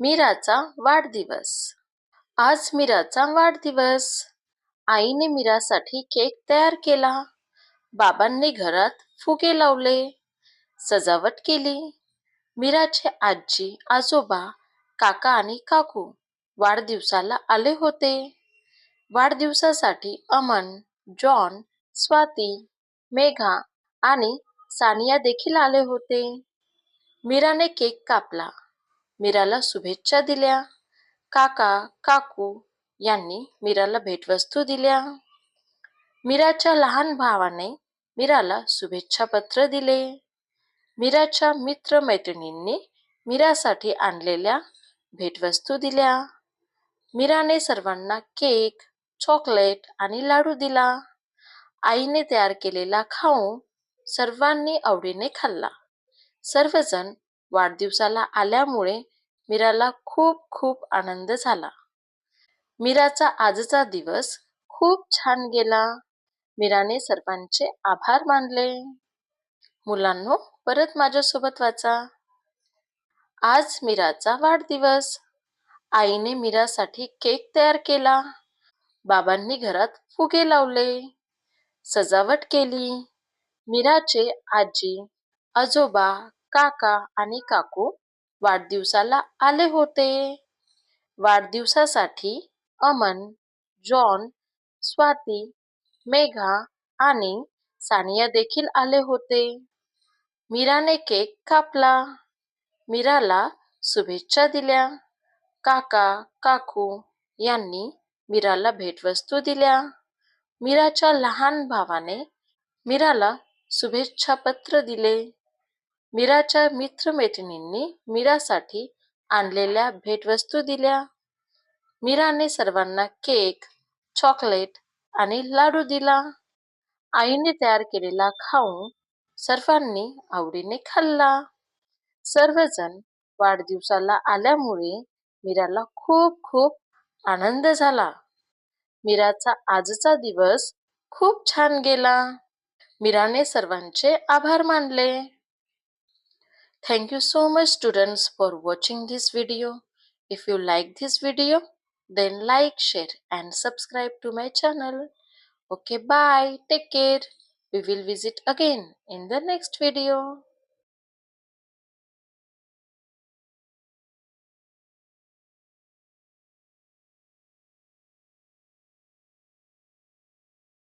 मीराचा वाढदिवस. आज मीराचा वाढदिवस. आईने मीरासाठी केक तयार केला. बाबांनी घरात फुगे लावले, सजावट केली. मीराचे आजी, आजोबा, काका आणि काकू वाढदिवसाला आले होते. वाढदिवसासाठी अमन, जॉन, स्वाती, मेघा आणि सानिया देखील आले होते. मीराने केक कापला. मीराला शुभेच्छा दिल्या. काका, काकू यांनी मीराला भेटवस्तू दिल्या. मीराच्या लहान भावाने मीराला शुभेच्छा पत्र दिले. मीराच्या मित्र-मैत्रिणींनी मीरासाठी आणलेल्या भेटवस्तू दिल्या. मीराने सर्वांना केक, चॉकलेट आणि लाडू दिला. आईने तयार केलेला खाऊ सर्वांनी आवडीने खाल्ला. सर्वजण वाढदिवसाला आल्यामुळे मीराला खूप खूप आनंद झाला. मीराचा आजचा दिवस खूप छान गेला. मीराने सर्वांचे आभार मानले. मुलांनो, परत माझ्यासोबत वाचा. आज मीराचा वाढदिवस. आईने मीरासाठी केक तयार केला. बाबांनी घरात फुगे लावले, सजावट केली. मीराचे आजी, आजोबा, काका आणि काकू वाढदिवसाला आले होते. वाढदिवसासाठी अमन, जॉन, स्वाती, मेघा आणि सानिया देखील आले होते. मीराने केक कापला. मीराला शुभेच्छा दिल्या. काका, काकू यांनी मीराला भेटवस्तू दिल्या. मीराच्या लहान भावाने मीराला शुभेच्छा पत्र दिले. मीराच्या मित्र-मैत्रिणींनी मीरासाठी आणलेल्या भेटवस्तू दिल्या. मीराने सर्वांना केक, चॉकलेट आणि लाडू दिला. आईने तयार केलेला खाऊ सर्वांनी आवडीने खाल्ला. सर्वजण वाढदिवसाला आल्यामुळे मीराला खूप खूप आनंद झाला. मीराचा आजचा दिवस खूप छान गेला. मीराने सर्वांचे आभार मानले. Thank you so much students for watching this video. If you like this video, then like, share and subscribe to my channel. Okay, bye. Take care. We will visit again in the next video.